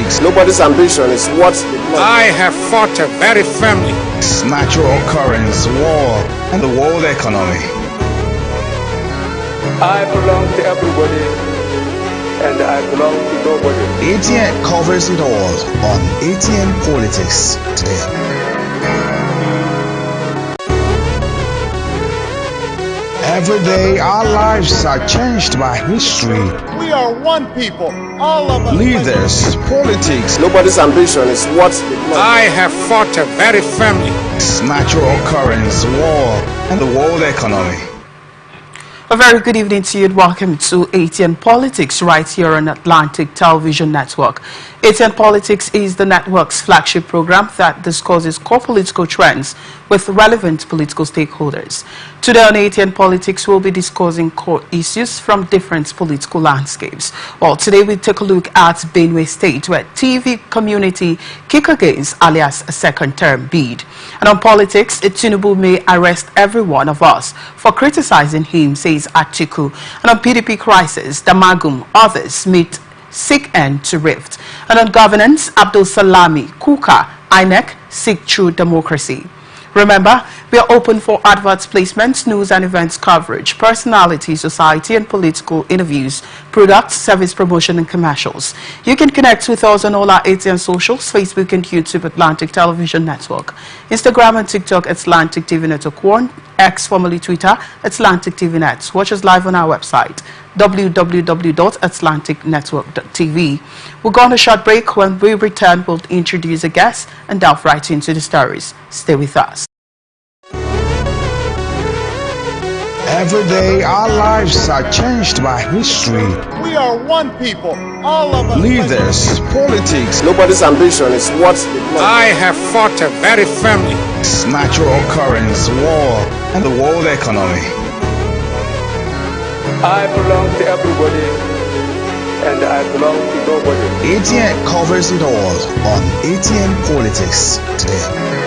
Politics. Nobody's ambition is what I have fought a very firmly. Natural occurrence, war, and the world economy. I belong to everybody, and I belong to nobody. Atn covers it all on Atn Politics today. Every day, our lives are changed by history. We are one people, all of us. Leaders, politics. Nobody's ambition is what I have fought a very firmly. Natural occurrence, war, and the world economy. A very good evening to you and welcome to Atn Politics right here on Atlantic Television Network. Atn Politics is the network's flagship program that discusses core political trends with relevant political stakeholders. Today on Atn Politics, we'll be discussing core issues from different political landscapes. Well, today we take a look at Benue State, where TV community kick against alias a second-term bid. And on politics, Tinubu may arrest every one of us for criticizing him, says Atiku. And on PDP crisis, Damagum, others meet seek end to rift. And on governance, Abdul Salami, Kuka, INEC seek true democracy. Remember, we are open for adverts, placements, news and events coverage, personality, society and political interviews, products, service promotion and commercials. You can connect with us on all our Atn socials, Facebook and YouTube, Atlantic Television Network, Instagram and TikTok, Atlantic TV Network 1, X, formerly Twitter, Atlantic TV Net. Watch us live on our website, www.atlanticnetwork.tv. We'll go on a short break. When we return, we'll introduce a guest and delve right into the stories. Stay with us. Every day, our lives are changed by history. We are one people, all of us. Leaders, politics. Nobody's ambition is what I have fought a very firmly. Natural occurrence, war, and the world economy. I belong to everybody, and I belong to nobody. Atn covers it all on Atn Politics today.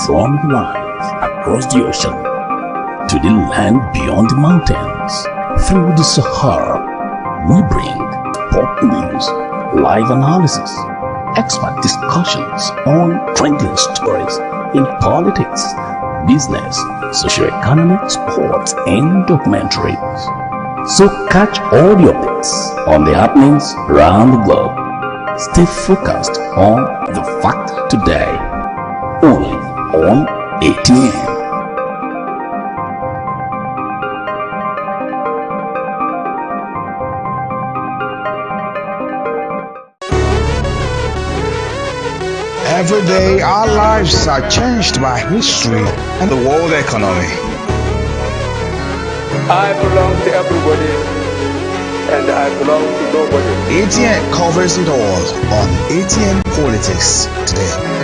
From the lines across the ocean to the land beyond the mountains, through the Sahara, we bring pop news, live analysis, expert discussions on trending stories in politics, business, socio-economic, sports, and documentaries. So catch all the updates on the happenings around the globe. Stay focused on the fact today, only on ATN. Every day our lives are changed by history and the world economy. I belong to everybody, and I belong to nobody. ATN covers it all on Atn Politics today.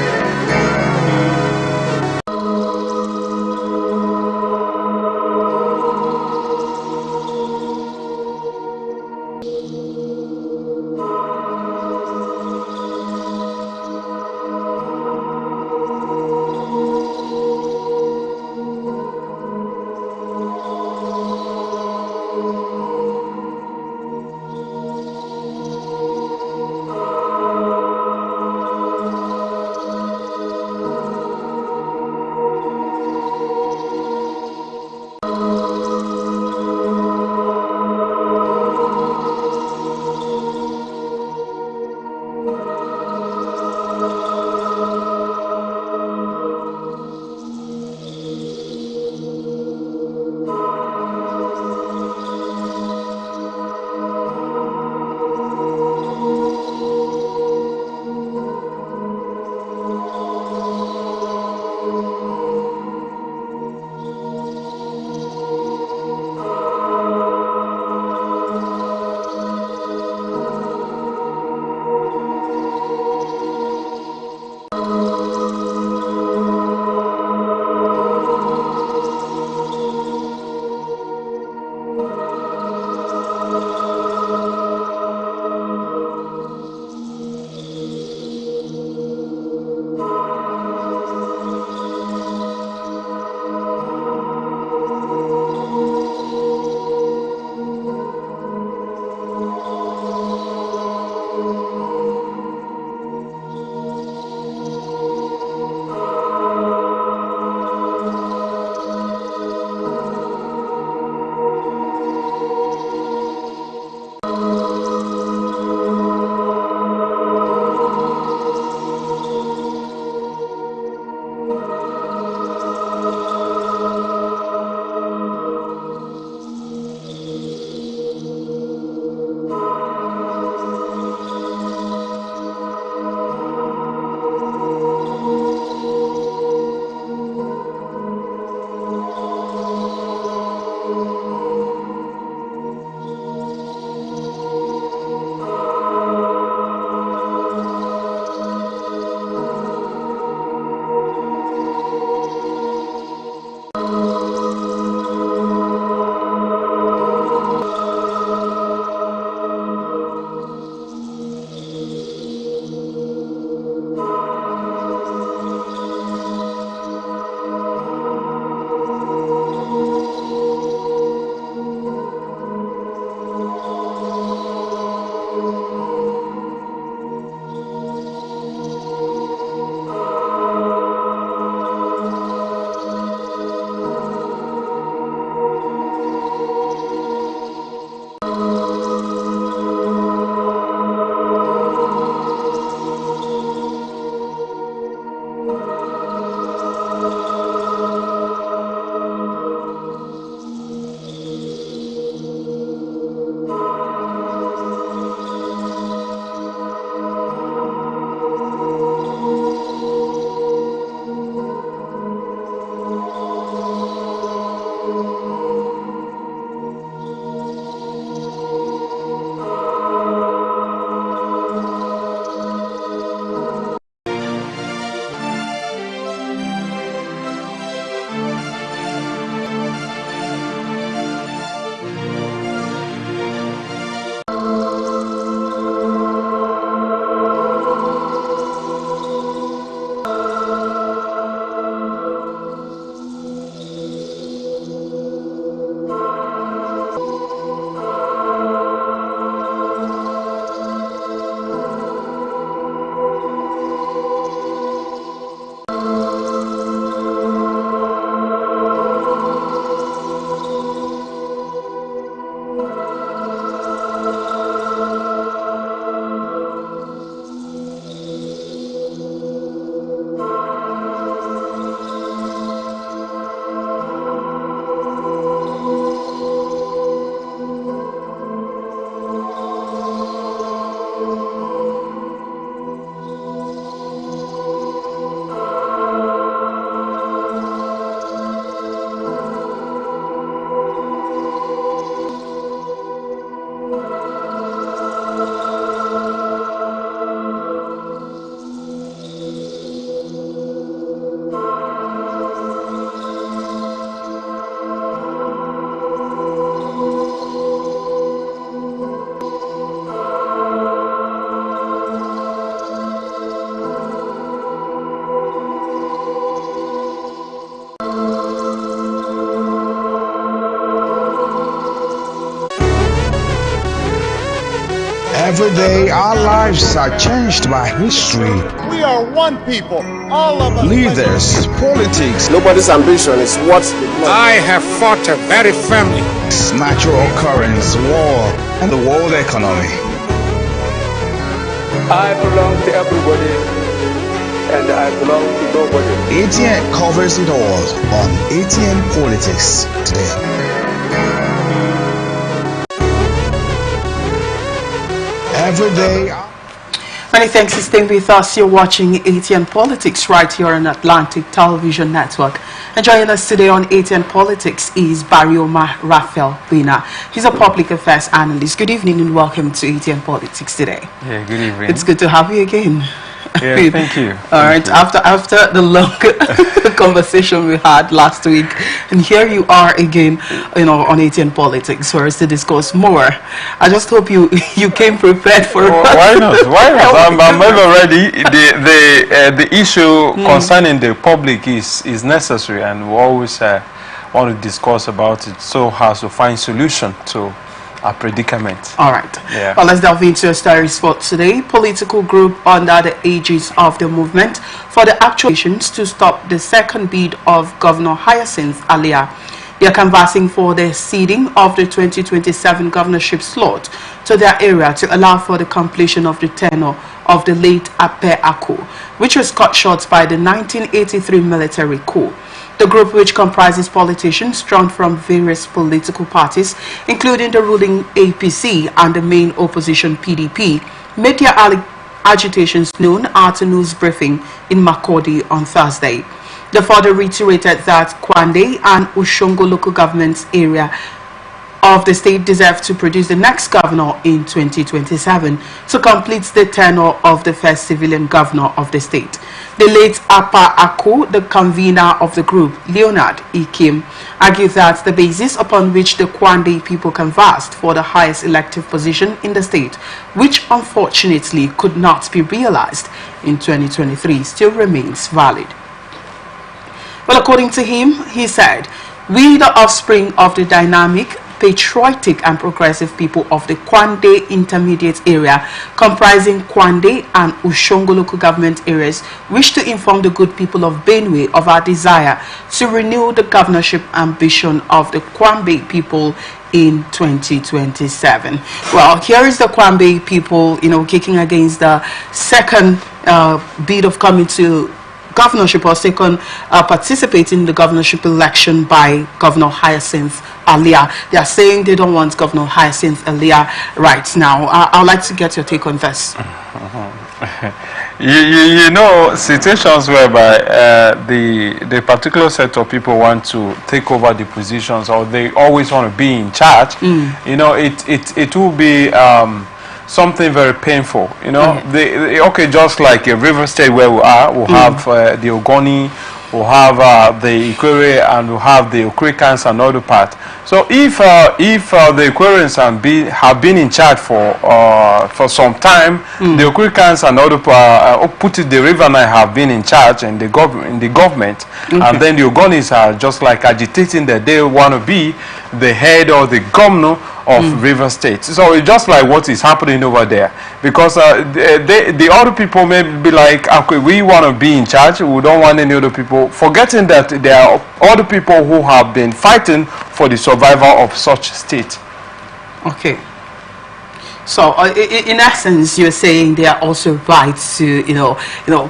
Every day our lives are changed by history. We are one people, all of us. Leaders, politics, Nobody's ambition is what I have fought a very firmly. natural occurrence, war, and the world economy. I belong to everybody, and I belong to nobody. ATN covers it all on ATN Politics today. Every day. Many thanks for staying with us. You're watching ATN Politics right here on Atlantic Television Network. And joining us today on ATN Politics is Barioma Raphael Bina. He's a public affairs analyst. Good evening and welcome to ATN Politics today. Yeah, good evening. It's good to have you again. Yeah, thank you. All right, after the long conversation we had last week, and here you are again, on ATN Politics for us to discuss more. I just hope you came prepared for it. Why not? Why not? I'm ever ready. The issue concerning the public is necessary, and we always want to discuss about it, so as to find solution to a predicament. All right. Yeah. Well, let's delve into your stories for today. Political group under the aegis of the movement for the actuations to stop the second bid of Governor Hyacinth Alia. They are canvassing for the seeding of the 2027 governorship slot to their area to allow for the completion of the tenure of the late Ape Aku, which was cut short by the 1983 military coup. The group, which comprises politicians drawn from various political parties, including the ruling APC and the main opposition PDP, made their agitations known at a news briefing in Makurdi on Thursday. They further reiterated that Kwande and Ushongo local government area of the state deserve to produce the next governor in 2027 to complete the tenure of the first civilian governor of the state. The late Apa Aku, the convener of the group, Leonard Ikim, argued that the basis upon which the Kwande people canvassed for the highest elective position in the state, which unfortunately could not be realized in 2023, still remains valid. Well, according to him, he said, "We, the offspring of the dynamic, patriotic and progressive people of the Kwande intermediate area, comprising Kwande and Ushongo local government areas, wish to inform the good people of Benue of our desire to renew the governorship ambition of the Kwambe people in 2027. Well, here is the Kwambe people, kicking against the second bid of coming to governorship, or second participating in the governorship election by Governor Hyacinth Alia. They are saying they don't want Governor Hyacinth Alia right now. I'd like to get your take on this. You know, situations whereby the particular set of people want to take over the positions, or they always want to be in charge, it will be something very painful, okay, just like a river state where we are, we'll have the Ogoni, we'll have the Ikwere, and we'll have the Okrikans and other part. So if the Ikwerians have been in charge for some time, the Okrikans and other the River Nile have been in charge in the government, and then the Ogonis are just like agitating that they want to be the head or the governor of River State. So it's just like what is happening over there, because the other people may be like, okay, we want to be in charge, we don't want any other people, forgetting that there are other people who have been fighting for the survival of such state. Okay. So, in essence, you're saying they are also right to,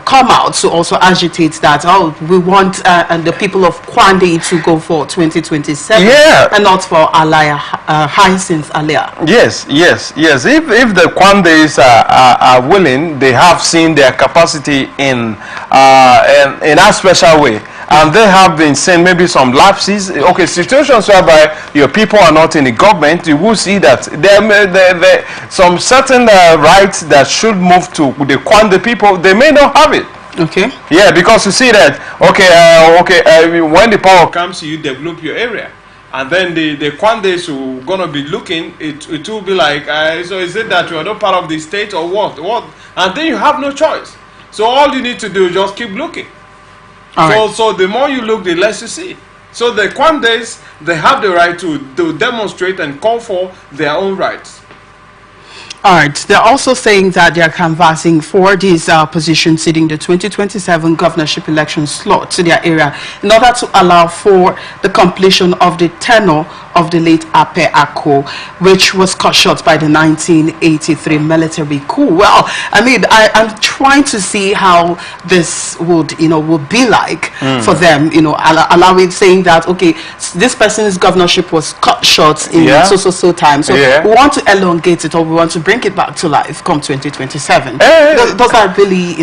come out to also agitate that, we want the people of Kwande to go for 2027, and not for Hyacinth Alia. Yes. If the Kwandes are willing, they have seen their capacity in a special way. And they have been saying maybe some lapses. Okay, situations whereby your people are not in the government, you will see that there some certain rights that should move to the Kwande people, they may not have it. Okay. Yeah, because you see that, when the power comes, you develop your area. And then the Kwandes who are going to be looking, it will be like, so is it that you are not part of the state or what? And then you have no choice. So all you need to do is just keep looking. So the more you look, the less you see. So the Kwandes, they have the right to demonstrate and call for their own rights. All right. They're also saying that they're canvassing for these positions seating the 2027 governorship election slot to their area in order to allow for the completion of the tenure of the late Ape Ako, which was cut short by the 1983 military coup. Well, I mean, I'm trying to see how this would be like for them, allowing, saying that, okay, this person's governorship was cut short in so time. So we want to elongate it, or we want to bring it back to life come 2027. Does that really,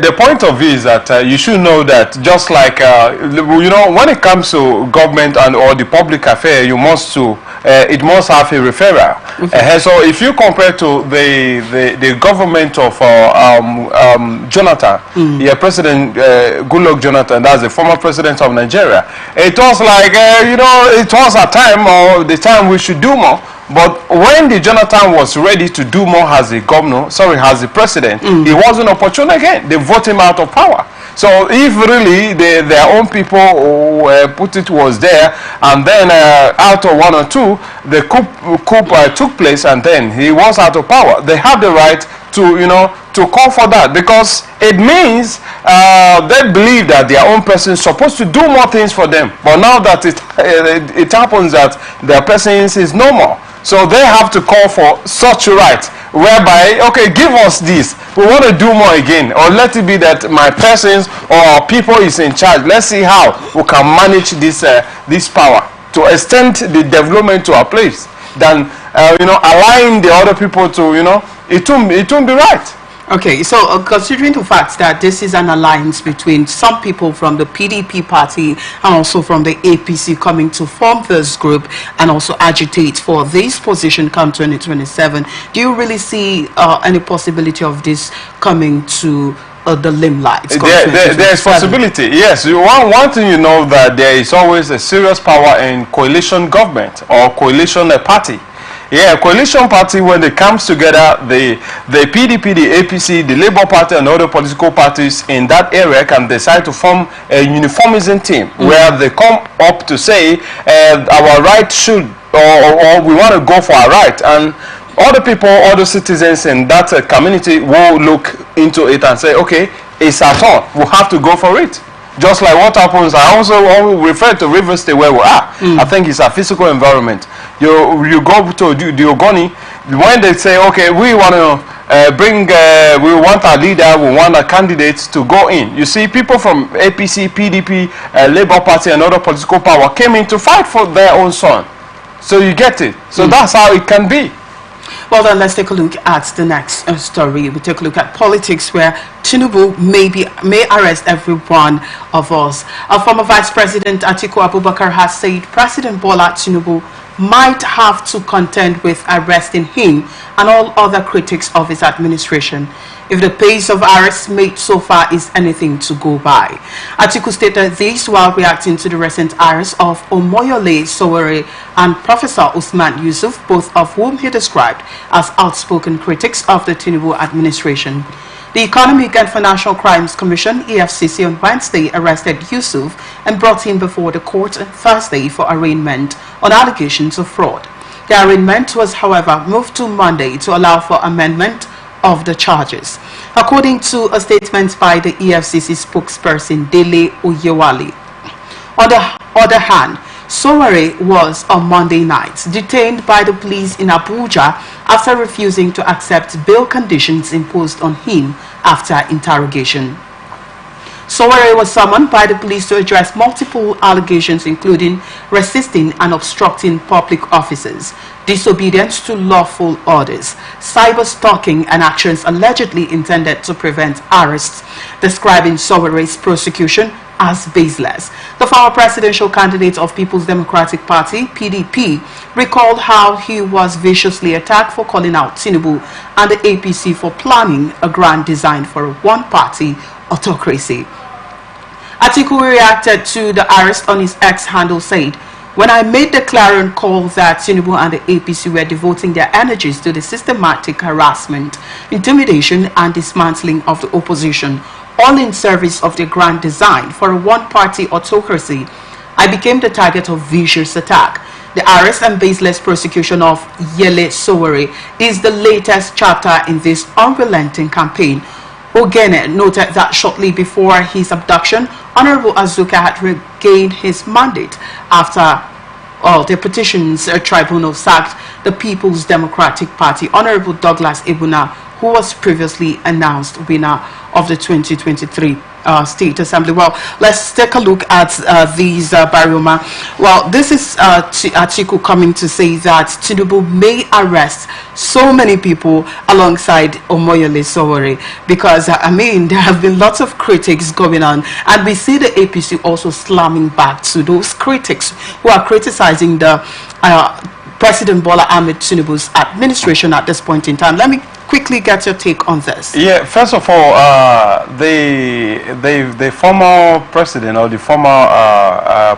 the point of view is that you should know that just like when it comes to government and or the public affair, you must it must have a referral. So if you compare to the government of Jonathan, President Goodluck Jonathan, that's the former president of Nigeria, it was like it was a time, or the time we should do more. But when the Jonathan was ready to do more as a governor, as a president, he wasn't opportune again. They voted him out of power. So if really their own people put it was there, and then out of one or two, the coup took place, and then he was out of power, they have the right to call for that, because it means they believe that their own person is supposed to do more things for them. But now that it happens that their person is no more. So they have to call for such a right, whereby, okay, give us this. We want to do more again. Or let it be that my persons or our people is in charge. Let's see how we can manage this power to extend the development to our place. Than, allowing the other people to, it won't be right. Okay, so considering the fact that this is an alliance between some people from the PDP party and also from the APC coming to form this group and also agitate for this position come 2027, do you really see any possibility of this coming to the limelight? There's possibility, yes. One thing you know, that there is always a serious power in coalition government or coalition party. Yeah, coalition party, when it comes together, the PDP, the APC, the Labour Party, and other political parties in that area can decide to form a uniformism team where they come up to say our right should, or we want to go for our right, and other people, other citizens in that community will look into it and say, okay, it's our turn, we have to go for it. Just like what happens, I also refer to River State where we are. I think it's a physical environment. You go to the Ogoni, when they say, okay, we want to we want a leader, we want a candidate to go in. You see, people from APC, PDP, Labour Party, and other political power came in to fight for their own son. So you get it. So that's how it can be. Well, then let's take a look at the next story. We take a look at politics, where Tinubu may arrest every one of us. Our former Vice President Atiku Abubakar has said President Bola Tinubu might have to contend with arresting him and all other critics of his administration if the pace of arrests made so far is anything to go by. Atiku stated this while reacting to the recent arrest of Omoyole Sowore and Professor Usman Yusuf, both of whom he described as outspoken critics of the Tinubu administration. The Economic and Financial Crimes Commission, EFCC, on Wednesday arrested Yusuf and brought him before the court on Thursday for arraignment on allegations of fraud. The arraignment was, however, moved to Monday to allow for amendment of the charges. According to a statement by the EFCC spokesperson Dele Oyewale. On the other hand, Sowore was on Monday night detained by the police in Abuja after refusing to accept bail conditions imposed on him after interrogation. Sowore was summoned by the police to address multiple allegations, including resisting and obstructing public offices, disobedience to lawful orders, cyber stalking, and actions allegedly intended to prevent arrests, describing Sowore's prosecution as baseless. The former presidential candidate of People's Democratic Party, PDP, recalled how he was viciously attacked for calling out Tinubu and the APC for planning a grand design for a one-party autocracy. Atiku reacted to the arrest on his X handle, said, "When I made the clarion call that Tinubu and the APC were devoting their energies to the systematic harassment, intimidation, and dismantling of the opposition, all in service of the grand design for a one-party autocracy, I became the target of vicious attack. The arrest and baseless prosecution of Yele Sowore is the latest chapter in this unrelenting campaign. Ogene noted that shortly before his abduction, Honorable Azuka had regained his mandate after the petitions tribunal sacked the People's Democratic Party Honorable Douglas Ebuna, who was previously announced winner of the 2023 State Assembly. Well, let's take a look at these Barioma. Well, this is Atiku coming to say that Tinubu may arrest so many people alongside Omoyele Sowore, because I mean there have been lots of critics going on, and we see the APC also slamming back to those critics who are criticizing the President Bola Ahmed Tinubu's administration at this point in time. Let me quickly get your take on this. Yeah, first of all, the former president, or the former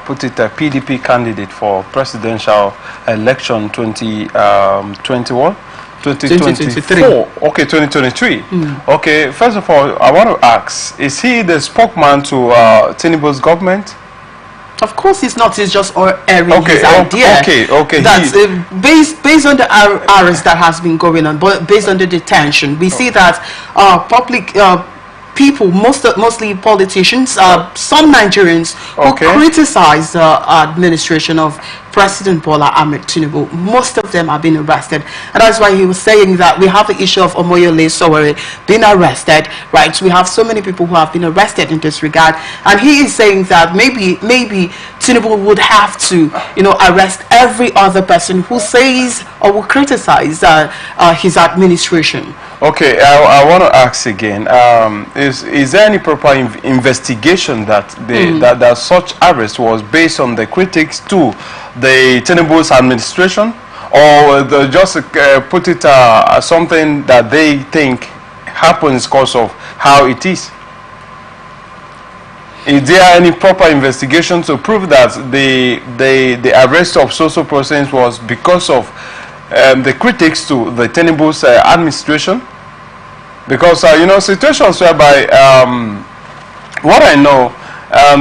PDP candidate for presidential election 2021, 2023. Okay, 2023. Okay, first of all, I want to ask: is he the spokesman to Tinubu's government? Of course he's not. He's just airing his idea. Okay. That's based on the arrest that has been going on, but based on the detention, we see that public people, mostly politicians, some Nigerians who criticize the administration of President Bola Ahmed Tinubu, most of them have been arrested, and that's why he was saying that we have the issue of Omoyele Sowore being arrested, right? We have so many people who have been arrested in this regard, and he is saying that maybe Tinubu would have to, arrest every other person who says or will criticize his administration. Okay, I want to ask again: is there any proper investigation that that such arrest was based on the critics to the Tinubu's administration, or they just put it something that they think happens because of how it is? Is there any proper investigation to prove that the arrest of so persons was because of the critics to the Tinubu's administration? Because situations whereby what I know,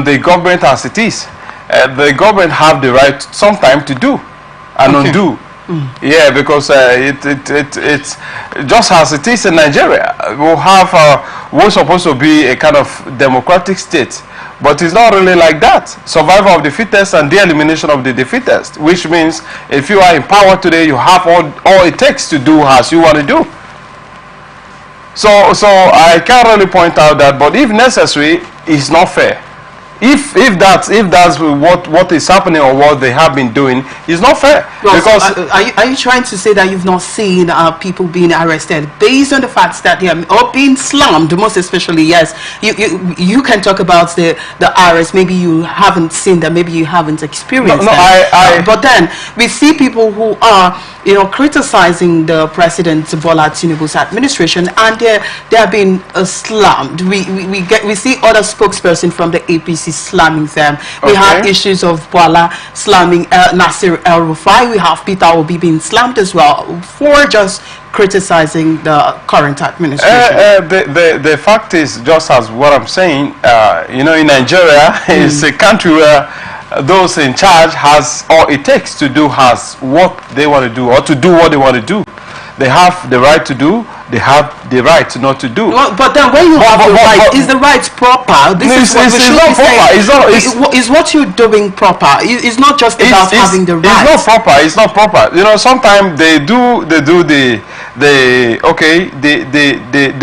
the government as it is, the government have the right sometimes to do and undo. Yeah, because it's just as it is in Nigeria. We'll have we're supposed to be a kind of democratic state, but it's not really like that. Survival of the fittest and the elimination of the fittest, which means if you are in power today, you have all it takes to do as you want to do. So I can't really point out that, but if necessary, it's not fair. If that's what is happening or what they have been doing, is not fair. Well, because are you trying to say that you've not seen people being arrested based on the facts that they are or being slammed, most especially? Yes, you can talk about the arrest. Maybe you haven't seen them, maybe you haven't experienced them. But then we see people who are criticizing the President Bola Tinubu's administration, and they are being slammed. We see other spokesperson from the APC slamming them. We have issues of Bola slamming Nasir El-Rufai. We have Peter Obi being slammed as well for just criticizing the current administration. The fact is, just as what I'm saying, in Nigeria is a country where those in charge has all it takes to do what they want to do, or to do what they want to do. They have the right to do, they have the right not to do. Well, but then when you have the right, is the right proper? This is what we should be saying. Is what you're doing proper? It's not just about having the right. It's not proper. It's not proper. Sometimes they do the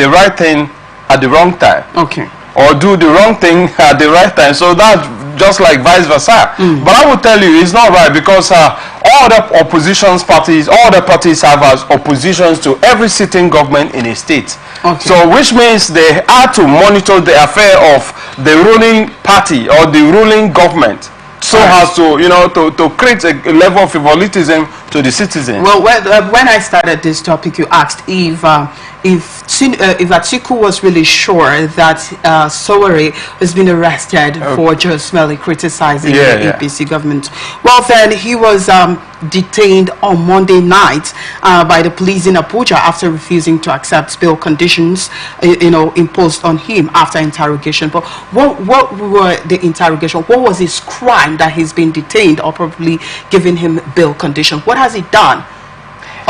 right thing at the wrong time. Okay. Or do the wrong thing at the right time. So that's just like vice versa. But I will tell you, it's not right, because all the parties have as oppositions to every sitting government in a state. Okay. So which means they are to monitor the affair of the ruling party or the ruling government, so as to to create a level of favoritism to the citizens. Well, when I started this topic, you asked if if Atiku was really sure that Sowore has been arrested for just merely criticizing the APC government, well then he was detained on Monday night by the police in Abuja after refusing to accept bail conditions imposed on him after interrogation. But what were the interrogation? What was his crime that he's been detained or probably giving him bail condition? What has he done?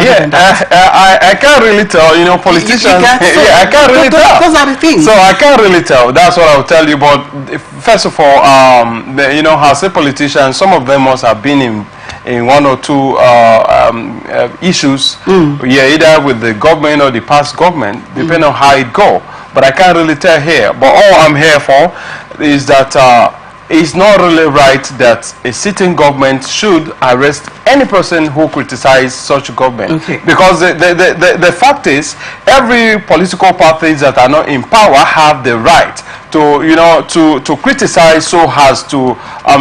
I can't really tell, politicians. I can't really tell. Those are the things. So I can't really tell. That's what I'll tell you. But first of all, as a politician, some of them must have been in one or two issues, either with the government or the past government, depending on how it go. But I can't really tell here. But all I'm here for is that it's not really right that a sitting government should arrest any person who criticizes such government. Because the fact is, every political parties that are not in power have the right to criticize so as to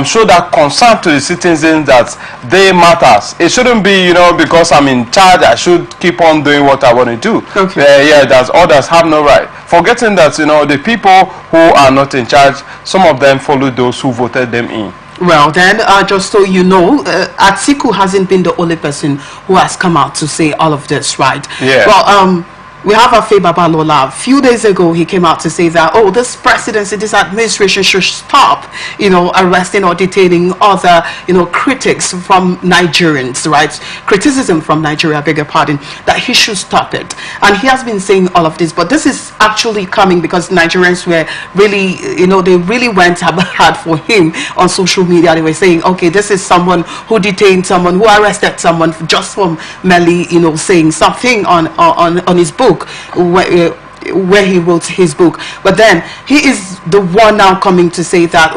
show that concern to the citizens that they matters. It shouldn't be, because I'm in charge, I should keep on doing what I want to do. That others have no right. Forgetting that, the people who are not in charge, some of them follow those who voted them in. Well then, just so you know, Atiku hasn't been the only person who has come out to say all of this, right? Well, we have Afe Babalola. A few days ago, he came out to say that, this presidency, this administration should stop, arresting or detaining other, critics from Nigerians, right? Criticism from Nigeria, I beg your pardon, that he should stop it. And he has been saying all of this, but this is actually coming because Nigerians were really, they really went hard for him on social media. They were saying, okay, this is someone who detained someone, who arrested someone just from merely, saying something on his book. Where he wrote his book, but then he is the one now coming to say that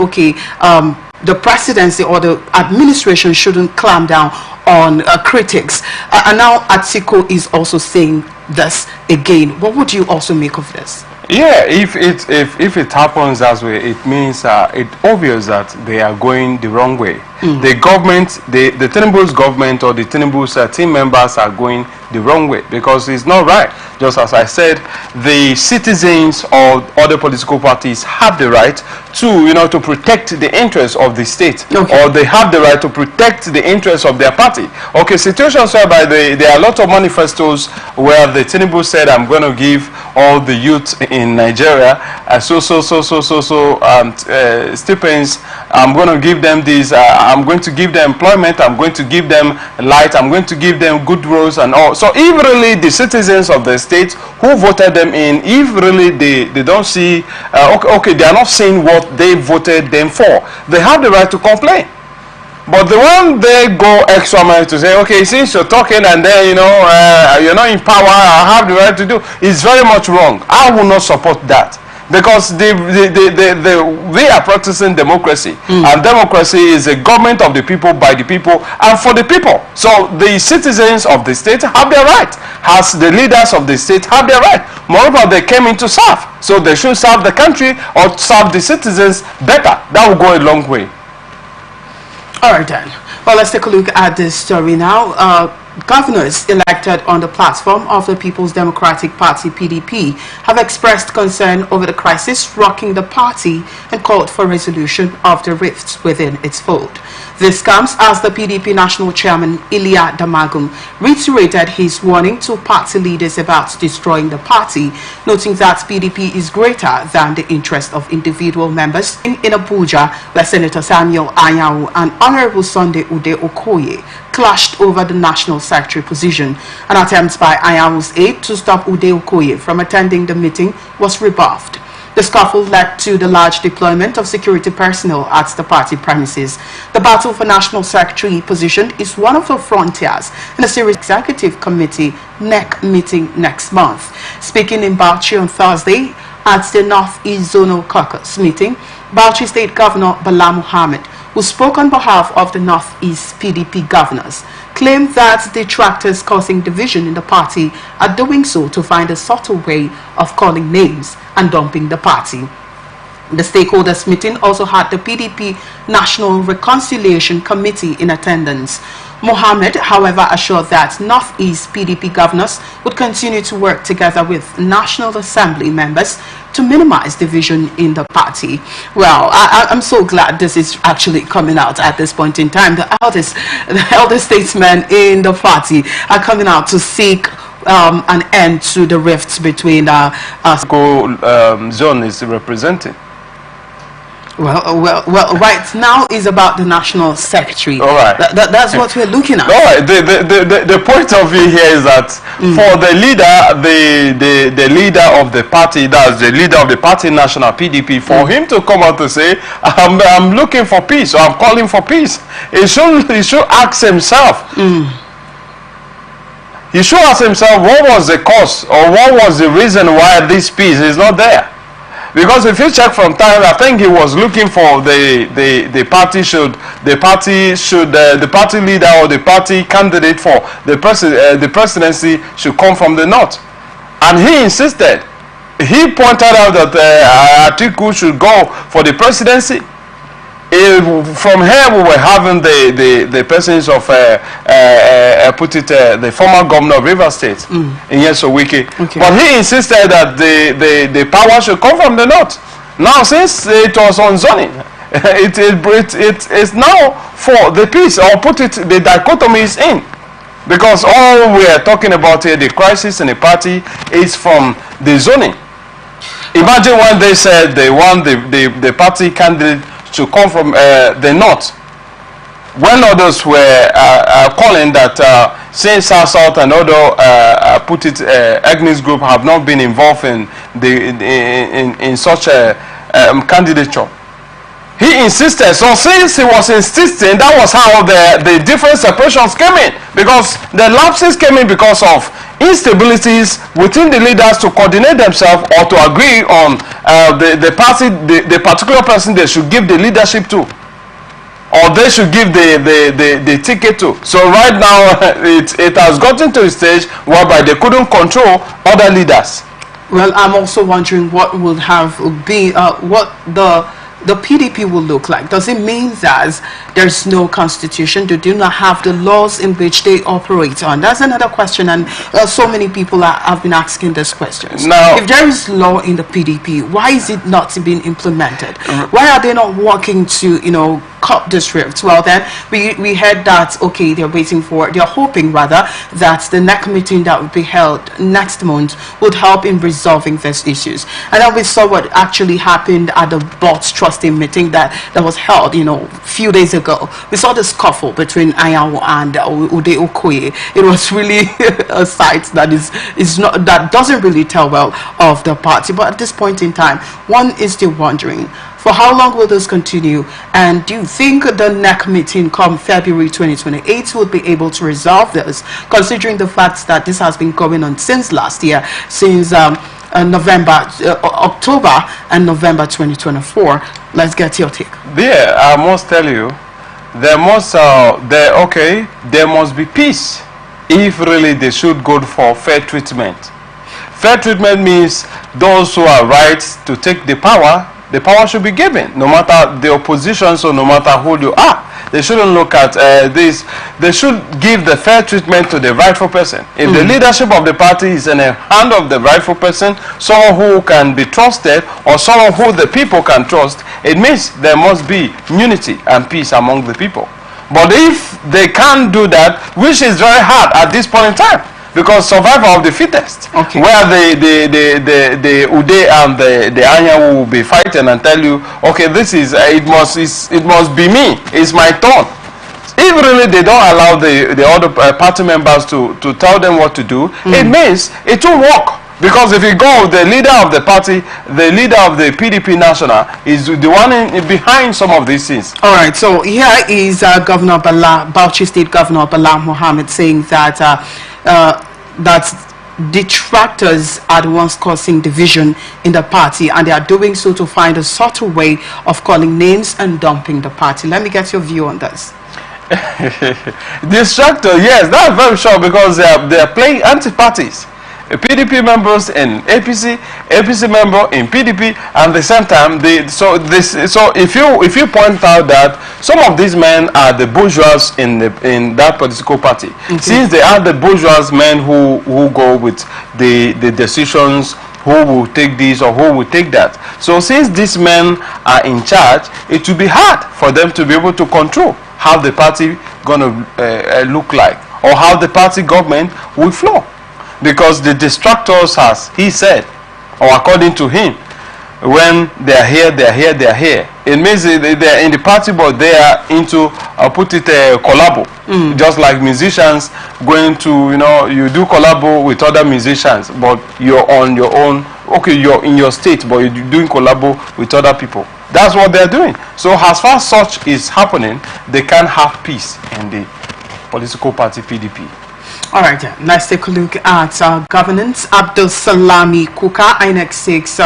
the presidency or the administration shouldn't clamp down on critics, and now Atiku is also saying this again. What would you also make of this? If it happens that way, it means it's obvious that they are going the wrong way. The government, the Tinubu's government or the Tinubu's team members are going the wrong way, because it's not right. Just as I said, the citizens or other political parties have the right to, to protect the interests of the state, or they have the right to protect the interests of their party. Situations whereby there are a lot of manifestos where the Tinubu said, I'm going to give all the youth in Nigeria stipends. I'm going to give them these. I'm going to give them employment. I'm going to give them light. I'm going to give them good roads and all. So if really the citizens of the state who voted them in, if really they don't see, they are not seeing what they voted them for, they have the right to complain. But the one they go extra mile to say, okay, since you're talking and then you're not in power, I have the right to do, is very much wrong. I will not support that. Because we are practicing democracy, and democracy is a government of the people, by the people, and for the people. So the citizens of the state have their right, as the leaders of the state have their right. Moreover, they came in to serve, so they should serve the country or serve the citizens better. That will go a long way. All right then. Well, let's take a look at this story now. Governors elected on the platform of the People's Democratic Party (PDP) have expressed concern over the crisis rocking the party and called for resolution of the rifts within its fold. This comes as the PDP National Chairman Iliya Damagum reiterated his warning to party leaders about destroying the party, noting that PDP is greater than the interest of individual members. In Abuja, where Senator Samuel Anyanwu and Honorable Sunday Ude Okoye clashed over the National Secretary position. An attempt by Anyanwu's aide to stop Ude Okoye from attending the meeting was rebuffed. The scuffle led to the large deployment of security personnel at the party premises. The battle for National Secretary position is one of the frontiers in a series executive committee NEC meeting next month. Speaking in Bauchi on Thursday at the Northeast Zonal Caucus meeting, Bauchi State Governor Bala Muhammad, who spoke on behalf of the Northeast PDP governors, claimed that detractors causing division in the party are doing so to find a subtle way of calling names and dumping the party. The stakeholders meeting also had the PDP National Reconciliation Committee in attendance. Mohammed, however, assured that Northeast PDP governors would continue to work together with National Assembly members to minimize division in the party. Well, I'm so glad this is actually coming out at this point in time. The eldest statesmen in the party are coming out to seek an end to the rifts between zone is representing. Well, right now is about the national secretary. All right. That's what we're looking at. All right. The point of view here is that for the leader, the leader of the party, that's the leader of the party national PDP, for him to come out to say, I'm looking for peace, or I'm calling for peace, he should ask himself. He should ask himself, what was the cause, or what was the reason why this peace is not there? Because if you check from time, I think he was looking for the party leader or the party candidate for the presidency should come from the north, and he insisted. He pointed out that Atiku should go for the presidency. From here we were having the persons of the former governor of Rivers State, Nyeso Wike. Okay. But he insisted that the power should come from the north. Now, since it was on zoning, it is now for the peace, or the dichotomy is in. Because all we are talking about here, the crisis in the party, is from the zoning. Imagine when they said they want the party candidate to come from the north, when others were calling that since South and other Agnes group have not been involved in such a candidature. He insisted. So since he was insisting, that was how the different separations came in, because the lapses came in because of instabilities within the leaders to coordinate themselves or to agree on the particular person they should give the leadership to, or they should give the ticket to. So right now it has gotten to a stage whereby they couldn't control other leaders. Well, I'm also wondering what will have been what the PDP will look like. Does it mean that there's no constitution? Do they not have the laws in which they operate on? That's another question, and so many people have been asking this question. Now, if there is law in the PDP, why is it not being implemented? Why are they not working to, cut this rift? Well, then we heard that, okay, they're hoping rather that the NEC meeting that will be held next month would help in resolving these issues. And then we saw what actually happened at the board's trustee meeting that was held, a few days ago. We saw the scuffle between Ayawo and Ude Okoye. It was really a sight that doesn't really tell well of the party. But at this point in time, one is still wondering, for how long will this continue? And do you think the NEC meeting come February 2028 will be able to resolve this, considering the fact that this has been going on since last year, since October and November 2024? Let's get your take. Yeah, I must tell you, there must be peace if really they should go for fair treatment. Fair treatment means those who are right to take the power should be given, no matter the opposition, so no matter who you are. They shouldn't look at this. They should give the fair treatment to the rightful person. If the leadership of the party is in the hand of the rightful person, someone who can be trusted, or someone who the people can trust, it means there must be unity and peace among the people. But if they can't do that, which is very hard at this point in time, because survival of the fittest, where the Ude and the Anya will be fighting and tell you, okay, it must be me, it's my turn. If really they don't allow the other party members to tell them what to do, it means it won't work. Because if you go, the leader of the party, the leader of the PDP national, is the one behind some of these things. All right, so here is Governor Bauchi State Governor Bala Mohammed saying that that detractors are the ones causing division in the party, and they are doing so to find a subtle way of calling names and dumping the party. Let me get your view on this. Distractor, yes, that's very sure, because they are playing anti-parties. PDP members in APC, APC member in PDP, and at the same time, so if you point out that some of these men are the bourgeois in that political party, since they are the bourgeois men who go with the decisions, who will take this or who will take that. So since these men are in charge, it will be hard for them to be able to control how the party gonna look like, or how the party government will flow, because the distractors, as he said, or according to him, when they are here, they are here, they are here. It means they are in the party, but they are into put it collabo. Just like musicians going to, you do collabo with other musicians, but you're on your own. Okay, you're in your state, but you're doing collabo with other people. That's what they're doing. So as far as such is happening, they can't have peace in the political party PDP. All right, let's take a look at governance. Abdul Salami Kuka, INEC seeks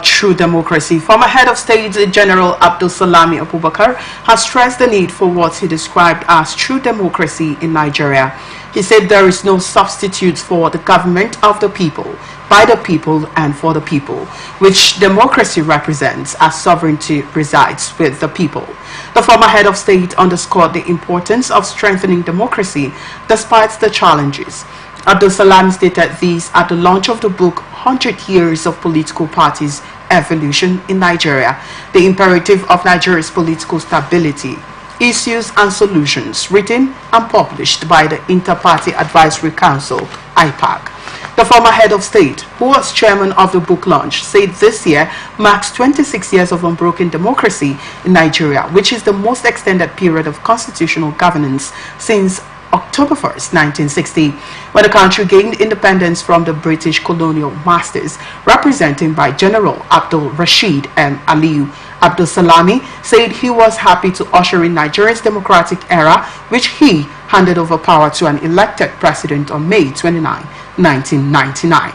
true democracy. Former head of state General Abdul Salami Abubakar has stressed the need for what he described as true democracy in Nigeria. He said there is no substitute for the government of the people, by the people and for the people, which democracy represents as sovereignty resides with the people. The former head of state underscored the importance of strengthening democracy despite the challenges. Abdul Salam stated this at the launch of the book 100 Years of Political Parties Evolution in Nigeria, the imperative of Nigeria's political stability, issues and solutions, written and published by the Inter-Party Advisory Council, IPAC. The former head of state, who was chairman of the book launch, said this year marks 26 years of unbroken democracy in Nigeria, which is the most extended period of constitutional governance since October 1st, 1960, when the country gained independence from the British colonial masters, represented by General Abdul Rashid M. Aliyu. Abdul Salami said he was happy to usher in Nigeria's democratic era, which he handed over power to an elected president on May 29, 1999.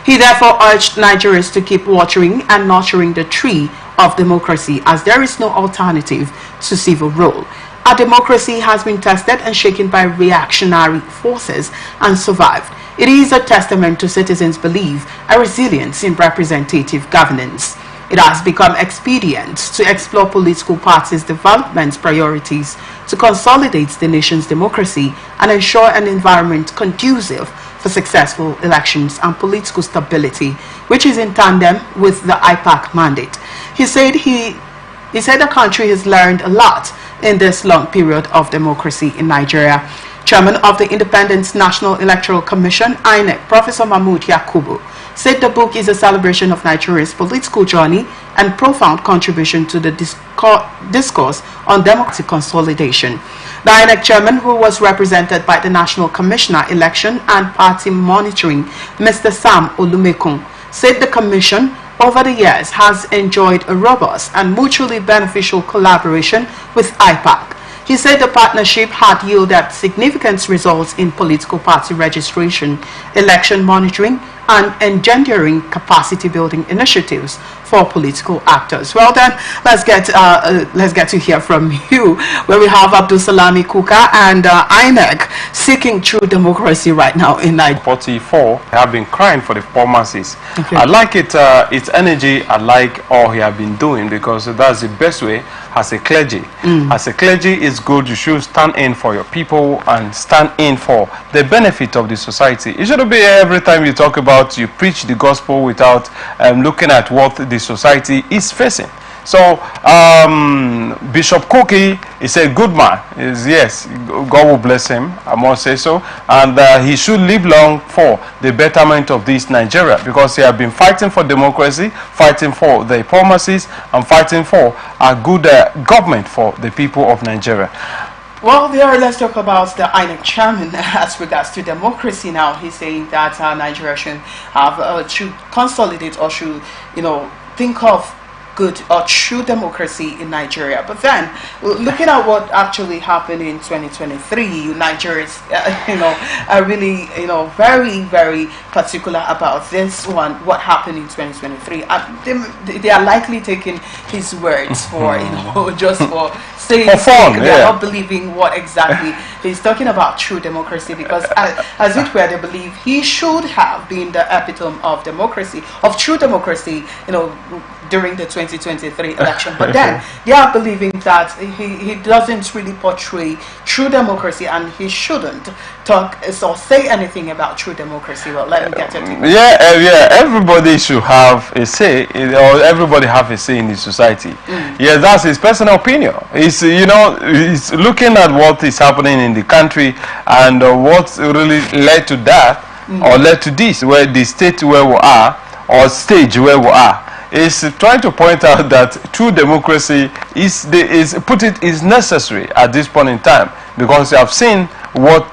He therefore urged Nigerians to keep watering and nurturing the tree of democracy, as there is no alternative to civil rule. Our democracy has been tested and shaken by reactionary forces and survived. It is a testament to citizens' belief and resilience in representative governance. It has become expedient to explore political parties' development priorities to consolidate the nation's democracy and ensure an environment conducive for successful elections and political stability, which is in tandem with the IPAC mandate. He said the country has learned a lot in this long period of democracy in Nigeria. Chairman of the Independent National Electoral Commission, INEC, Professor Mahmoud Yakubu, said the book is a celebration of Nigeria's political journey and profound contribution to the discourse on democratic consolidation. The INEC chairman, who was represented by the National Commissioner Election and Party Monitoring, Mr. Sam Olumekun, said the commission over the years has enjoyed a robust and mutually beneficial collaboration with IPAC. He said the partnership had yielded significant results in political party registration, election monitoring, and engendering capacity building initiatives for political actors. Well then, let's get to hear from you, where we have Abdul Salami Kuka and INEC seeking true democracy right now in Nigeria. 44 have been crying for the performances. Okay. I like it, its energy. I like all he have been doing, because that's the best way as a clergy. As a clergy, it's good. You should stand in for your people and stand in for the benefit of the society. It shouldn't be every time you talk about, you preach the gospel without looking at what the society is facing. So Bishop Koki is a good man. Yes, God will bless him, I must say so, and he should live long for the betterment of this Nigeria, because he has been fighting for democracy, fighting for the promises, and fighting for a good government for the people of Nigeria. Well, there, let's talk about the INEC chairman as regards to democracy now. He's saying that Nigeria should consolidate, or should, think of good or true democracy in Nigeria. But then, looking at what actually happened in 2023, Nigerians, are really, very, very particular about this one, what happened in 2023. They are likely taking his words for, just for saying for fun, They're not believing what exactly he's talking about true democracy because, as it were, they believe he should have been the epitome of democracy, of true democracy, you know, during the 2023 election. But then they are believing that he doesn't really portray true democracy, and he shouldn't talk or say anything about true democracy. Well, let me get it. Yeah, everybody should have a say, or everybody have a say in the society. Yeah, that's his personal opinion. He's, you know, he's looking at what is happening in the country and what really led to that, or led to this, where the state where we are, or stage where we are. Is trying to point out that true democracy is necessary at this point in time, because they have seen what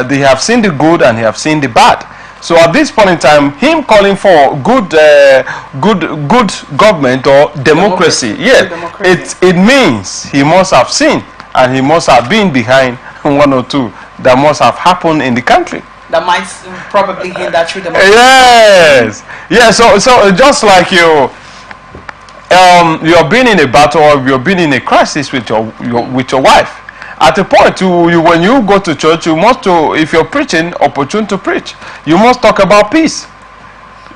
they have seen the good and they have seen the bad. So at this point in time, him calling for good government or democracy, it means he must have seen and he must have been behind one or two that must have happened in the country. That might probably hinder true democracy. Yes, yeah. So just like you're being in a battle, or you're being in a crisis with your wife. At a point, when you go to church, you must if you're preaching, opportune to preach, you must talk about peace.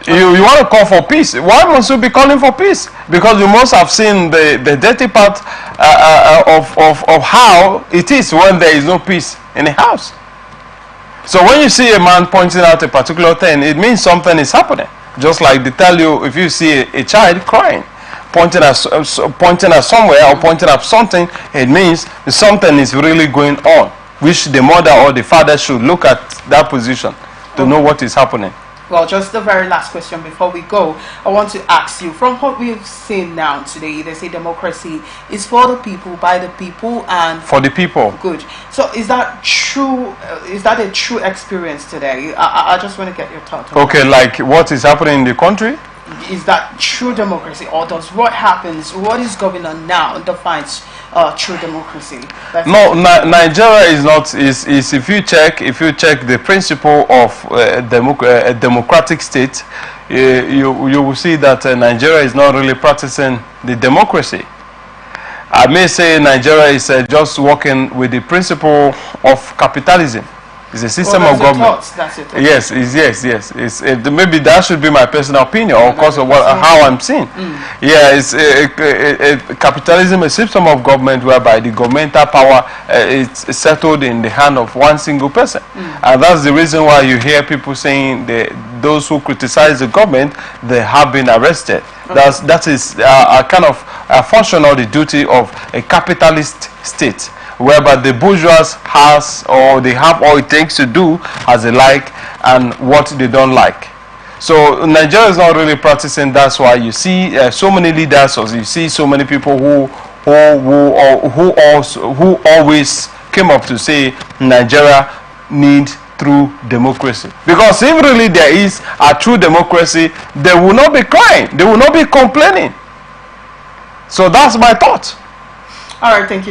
You want to call for peace. Why must you be calling for peace? Because you must have seen the dirty part of how it is when there is no peace in a house. So when you see a man pointing out a particular thing, it means something is happening. Just like they tell you, if you see a child crying, pointing at somewhere or pointing at something, it means something is really going on, which the mother or the father should look at that position to know what is happening. Well, just the very last question before we go, I want to ask you, from what we've seen now today, they say democracy is for the people, by the people, and for the people. Good. So is that true? Is that a true experience today? I just want to get your thoughts on that. Like what is happening in the country? Is that true democracy, or does what is going on now defines true democracy? No, Nigeria is not. Is if you check the principle of a democratic state, you will see that Nigeria is not really practicing the democracy. I may say Nigeria is just working with the principle of capitalism. It's a system of government. That's it. Yes. Maybe that should be my personal opinion, or because of how I'm seeing. Yeah, it's capitalism, a system of government whereby the governmental power is settled in the hand of one single person, and that's the reason why you hear people saying those who criticize the government, they have been arrested. That is a kind of a function or the duty of a capitalist state, whereby the bourgeois they have all it takes to do as they like and what they don't like. So Nigeria is not really practicing. That's why you see so many leaders, or you see so many people who always came up to say Nigeria needs true democracy. Because if really there is a true democracy, they will not be crying, they will not be complaining. So that's my thought. All right, thank you.